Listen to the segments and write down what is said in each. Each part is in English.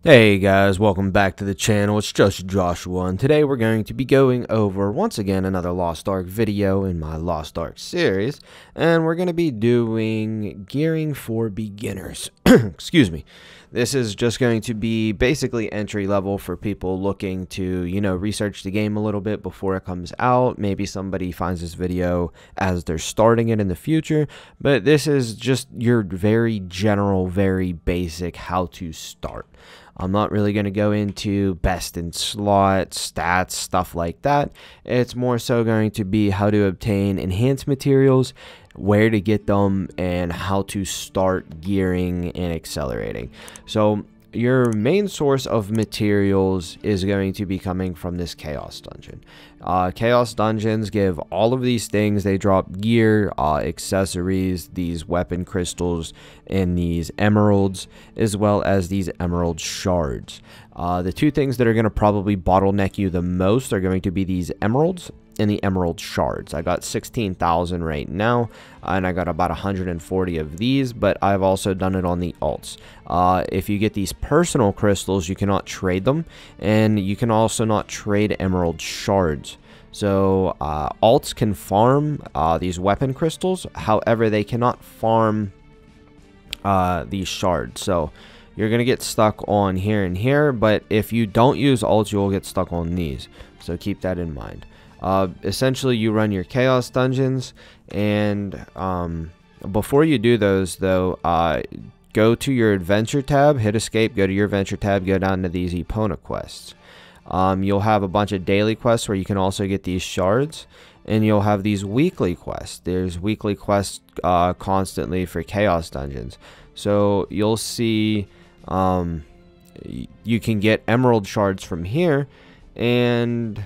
Hey guys, welcome back to the channel. It's just Joshua, and today we're going to be going over once again another Lost Ark video in my Lost Ark series, and we're going to be doing gearing for beginners. Excuse me. This is just going to be basically entry level for people looking to, research the game a little bit before it comes out. Maybe somebody finds this video as they're starting it in the future, but this is just your very general, very basic how to start. I'm not really going to go into best in slot, stats, stuff like that. It's more so going to be how to obtain enhanced materials, where to get them, and how to start gearing and accelerating. So your main source of materials is going to be coming from this Chaos Dungeon. Chaos Dungeons give all of these things. They drop gear, accessories, these weapon crystals, and these emeralds, as well as these emerald shards. The two things that are going to probably bottleneck you the most are going to be these emeralds and the emerald shards. I got 16,000 right now, and I got about 140 of these, but I've also done it on the alts. If you get these personal crystals, you cannot trade them, and you can also not trade emerald shards. So alts can farm these weapon crystals, however they cannot farm these shards. So you're gonna get stuck on here and here, but if you don't use alts, you'll get stuck on these, so keep that in mind. Essentially, you run your Chaos Dungeons, and before you do those, though, go to your Adventure tab, hit Escape, go to your Adventure tab, go down to these Epona quests. You'll have a bunch of daily quests where you can also get these shards, and you'll have these weekly quests. There's weekly quests constantly for Chaos Dungeons. So you'll see you can get emerald shards from here, and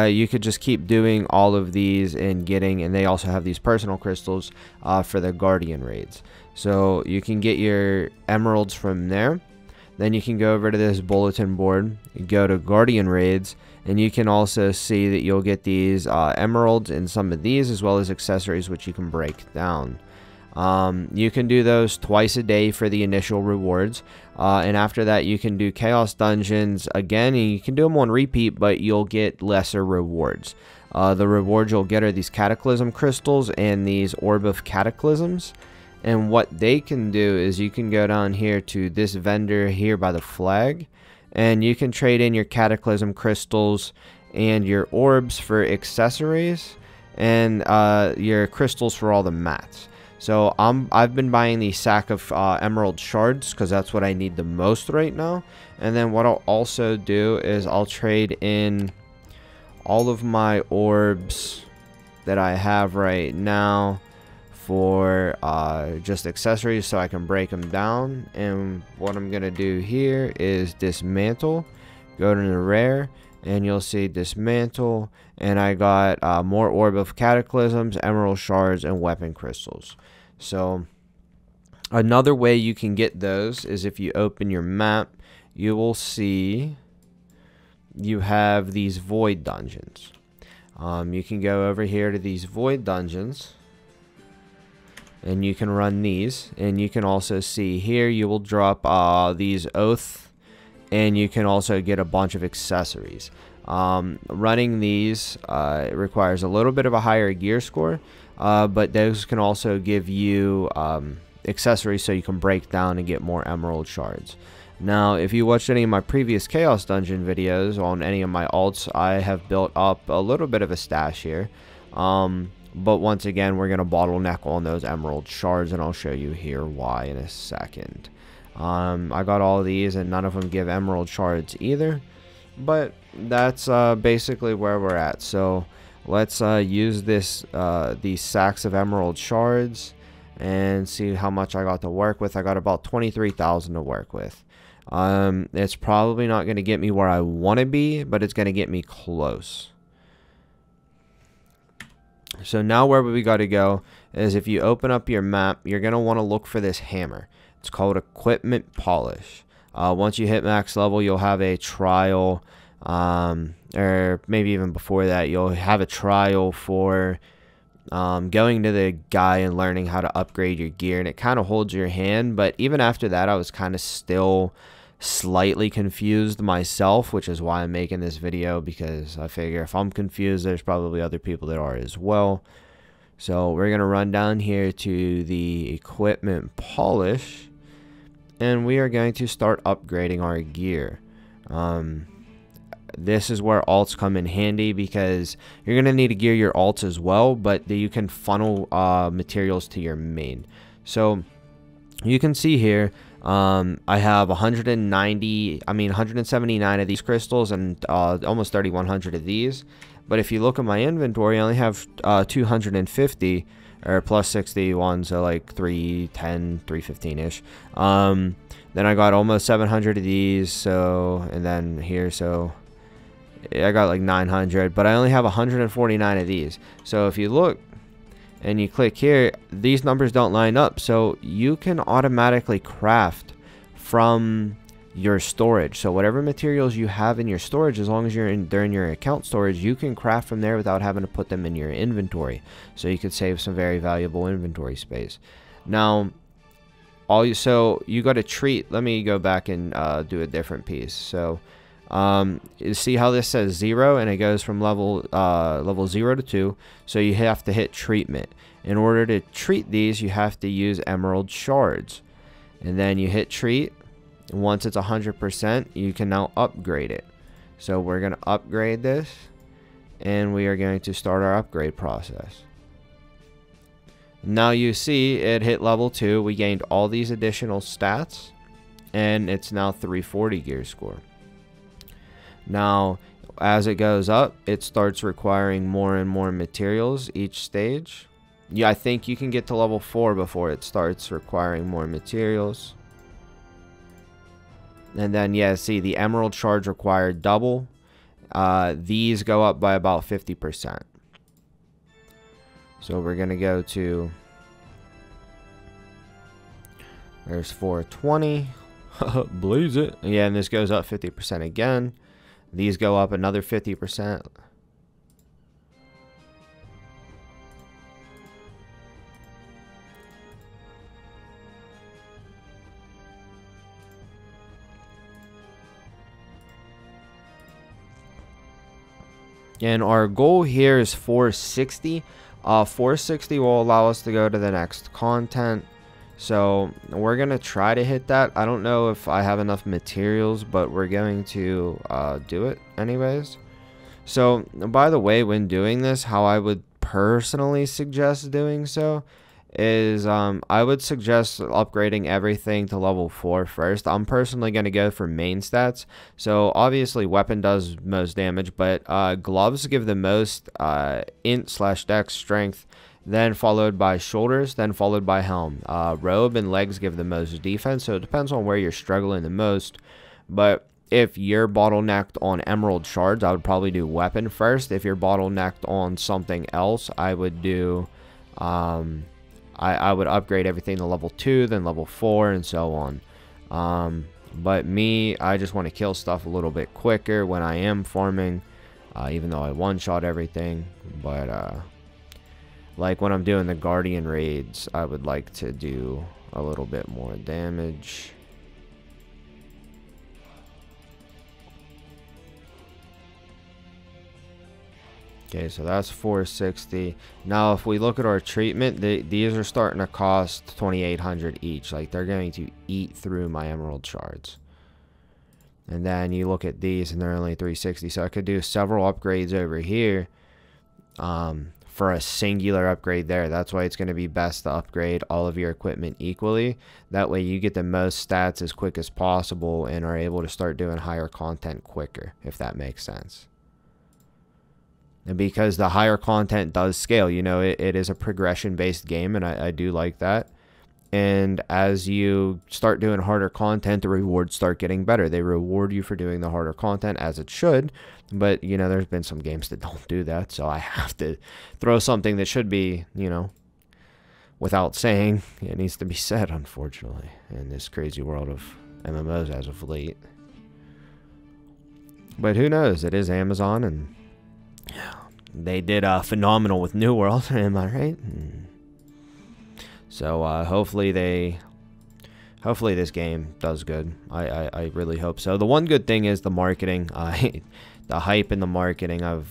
you could just keep doing all of these and they also have these personal crystals for the Guardian raids. So you can get your emeralds from there. Then you can go over to this bulletin board, go to Guardian raids, and you can also see that you'll get these emeralds and some of these, as well as accessories which you can break down. You can do those twice a day for the initial rewards, and after that you can do Chaos Dungeons again, and you can do them on repeat, but you'll get lesser rewards. The rewards you'll get are these Cataclysm crystals and these Orb of Cataclysms, and what they can do is you can go down here to this vendor here by the flag, and you can trade in your Cataclysm crystals and your orbs for accessories, and your crystals for all the mats. So I've been buying the sack of emerald shards because that's what I need the most right now. And then what I'll also do is I'll trade in all of my orbs that I have right now for just accessories, so I can break them down. And what I'm gonna do here is dismantle, go to the rare, and you'll see dismantle, and I got more Orb of Cataclysms, emerald shards, and weapon crystals. So another way you can get those is if you open your map, you will see you have these void dungeons. You can go over here to these void dungeons, and you can run these, and you can also see here you will drop these oath, and you can also get a bunch of accessories. Running these requires a little bit of a higher gear score, but those can also give you accessories so you can break down and get more emerald shards. Now, if you watched any of my previous Chaos Dungeon videos on any of my alts, I have built up a little bit of a stash here. But once again, we're going to bottleneck on those emerald shards, and I'll show you here why in a second. I got all of these, and none of them give emerald shards either. But that's basically where we're at. So let's use these sacks of emerald shards and see how much I got to work with. I got about 23,000 to work with. It's probably not going to get me where I want to be, but it's going to get me close. So now where we got to go is, if you open up your map, you're going to want to look for this hammer. It's called Equipment Polish. Once you hit max level, you'll have a trial, or maybe even before that, you'll have a trial for going to the guy and learning how to upgrade your gear, and it kind of holds your hand. But even after that, I was kind of still slightly confused myself, which is why I'm making this video, because I figure if I'm confused, there's probably other people that are as well. So we're going to run down here to the equipment polish, and we are going to start upgrading our gear. This is where alts come in handy, because you're going to need to gear your alts as well, but you can funnel materials to your main. So you can see here, I have 179 of these crystals and almost 3,100 of these. But if you look at my inventory, I only have 250, or plus 61, so like 310, 315-ish. Then I got almost 700 of these, so, and then here, so I got like 900, but I only have 149 of these. So if you look and you click here, these numbers don't line up, so you can automatically craft from your storage. So whatever materials you have in your storage, as long as they're in your account storage, you can craft from there without having to put them in your inventory. So you could save some very valuable inventory space. Now, so you got to treat. Let me go back and do a different piece. So you see how this says 0 and it goes from level 0 to 2. So you have to hit treatment. In order to treat these, you have to use emerald shards, and then you hit treat. Once it's 100%, you can now upgrade it. So we're going to upgrade this, and we are going to start our upgrade process. Now you see it hit level 2. We gained all these additional stats, and it's now 340 gear score. Now as it goes up, it starts requiring more and more materials each stage. Yeah, I think you can get to level 4 before it starts requiring more materials. And then, yeah, see, the emerald shards require double. These go up by about 50%. So we're going to go to... There's 420. Blaze it. Yeah, and this goes up 50% again. These go up another 50%. And our goal here is 460. 460 will allow us to go to the next content. So we're going to try to hit that. I don't know if I have enough materials, but we're going to do it anyways. So by the way, when doing this, how I would personally suggest doing so is I would suggest upgrading everything to level 4 first. I'm personally going to go for main stats. So obviously weapon does most damage, but gloves give the most int/dex strength, then followed by shoulders, then followed by helm. Robe and legs give the most defense, so it depends on where you're struggling the most. But if you're bottlenecked on emerald shards, I would probably do weapon first. If you're bottlenecked on something else, I would do I would upgrade everything to level 2, then level 4, and so on. But me, I just want to kill stuff a little bit quicker when I am farming, even though I one-shot everything. But like when I'm doing the guardian raids, I would like to do a little bit more damage. Okay, so that's 460. Now, if we look at our treatment, these are starting to cost 2,800 each. Like, they're going to eat through my emerald shards. And then you look at these, and they're only 360. So I could do several upgrades over here for a singular upgrade there. That's why it's going to be best to upgrade all of your equipment equally. That way you get the most stats as quick as possible and are able to start doing higher content quicker, if that makes sense. And because the higher content does scale, you know, it is a progression-based game, and I do like that. And as you start doing harder content, the rewards start getting better. They reward you for doing the harder content, as it should. But, you know, there's been some games that don't do that, so I have to throw something that should be, you know, without saying. It needs to be said, unfortunately, in this crazy world of MMOs as of late. But who knows? It is Amazon, and they did phenomenal with New World, am I right? So hopefully hopefully this game does good. I really hope so. The one good thing is the marketing. The hype and the marketing of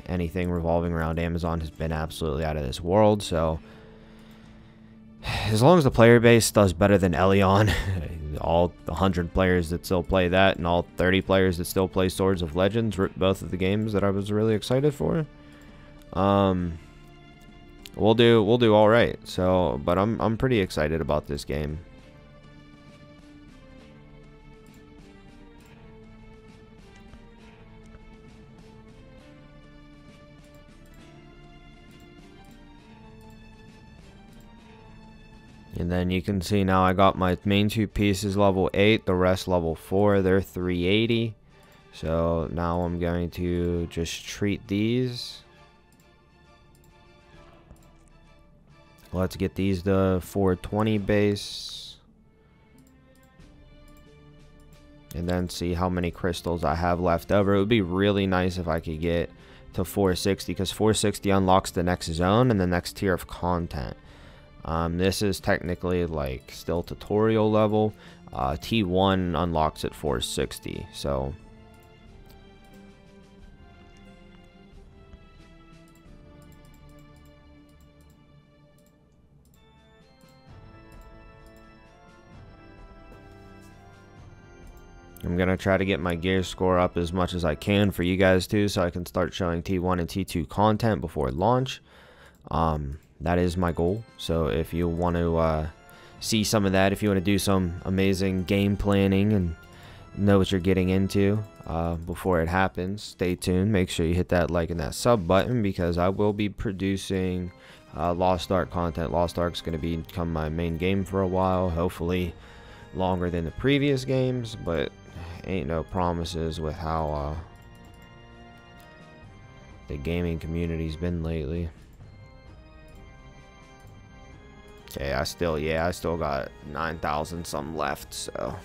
anything revolving around Amazon has been absolutely out of this world. So as long as the player base does better than Elyon, all 100 players that still play that and all 30 players that still play Swords of Legends, both of the games that I was really excited for, we'll do all right. So, but I'm pretty excited about this game. And then you can see now I got my main 2 pieces level 8, the rest level 4. They're 380. So now I'm going to just treat these. Let's get these to 420 base. And then see how many crystals I have left over. It would be really nice if I could get to 460, because 460 unlocks the next zone and the next tier of content. This is technically like still tutorial level. T1 unlocks at 460. So I'm gonna try to get my gear score up as much as I can for you guys too, so I can start showing T1 and T2 content before launch. That is my goal. So if you want to see some of that, if you want to do some amazing game planning and know what you're getting into before it happens, stay tuned. Make sure you hit that like and that sub button, because I will be producing Lost Ark content. Lost Ark is going to become my main game for a while, hopefully longer than the previous games, but ain't no promises with how the gaming community's been lately. Okay, I still got 9,000 some left, so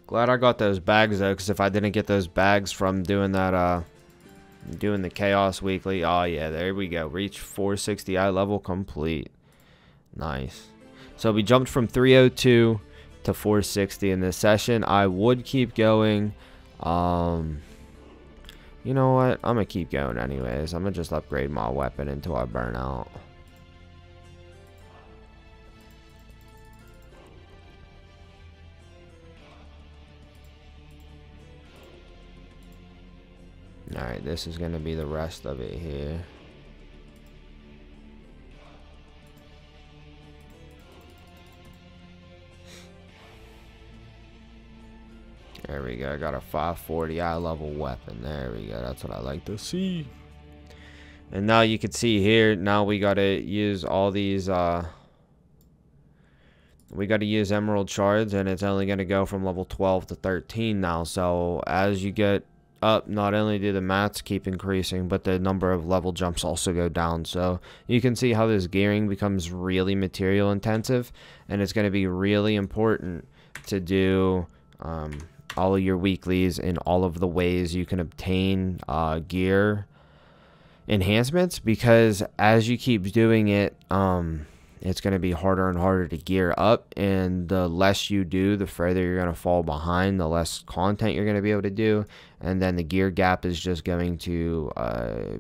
glad I got those bags though, because if I didn't get those bags from doing that, doing the Chaos Weekly, oh yeah, there we go. Reach 460 eye level complete. Nice. So we jumped from 302 to 460 in this session. I would keep going. You know what? I'm gonna keep going anyways. I'm gonna just upgrade my weapon until I burn out. Alright, this is going to be the rest of it here. There we go. I got a 540 eye level weapon. There we go. That's what I like to see. And now you can see here, now we got to use all these, we got to use emerald shards, and it's only going to go from level 12 to 13 now. So as you get up, not only do the mats keep increasing, but the number of level jumps also go down. So you can see how this gearing becomes really material intensive, and it's going to be really important to do all of your weeklies in all of the ways you can obtain gear enhancements, because as you keep doing it, it's going to be harder and harder to gear up, and the less you do, the further you're going to fall behind, the less content you're going to be able to do, and then the gear gap is just going to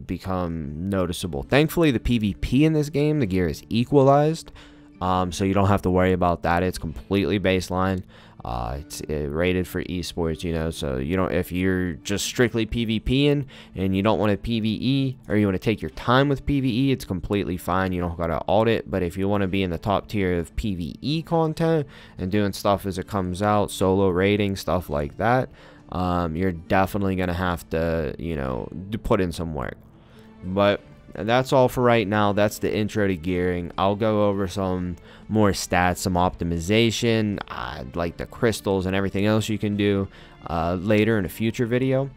become noticeable. Thankfully, the PvP in this game, the gear is equalized, so you don't have to worry about that. It's completely baseline. It's rated for esports, you know, so you don't, if you're just strictly PvPing and you don't want to PvE, or you want to take your time with PvE, it's completely fine. You don't got to audit. But if you want to be in the top tier of PvE content and doing stuff as it comes out, solo raiding, stuff like that, you're definitely going to have to, you know, put in some work. But that's all for right now. That's the intro to gearing. I'll go over some more stats, some optimization, like the crystals and everything else you can do later in a future video.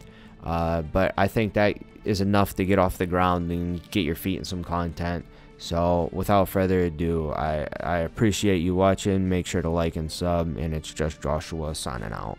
But I think that is enough to get off the ground and get your feet in some content. So without further ado, I appreciate you watching. Make sure to like and sub, and it's just Joshua signing out.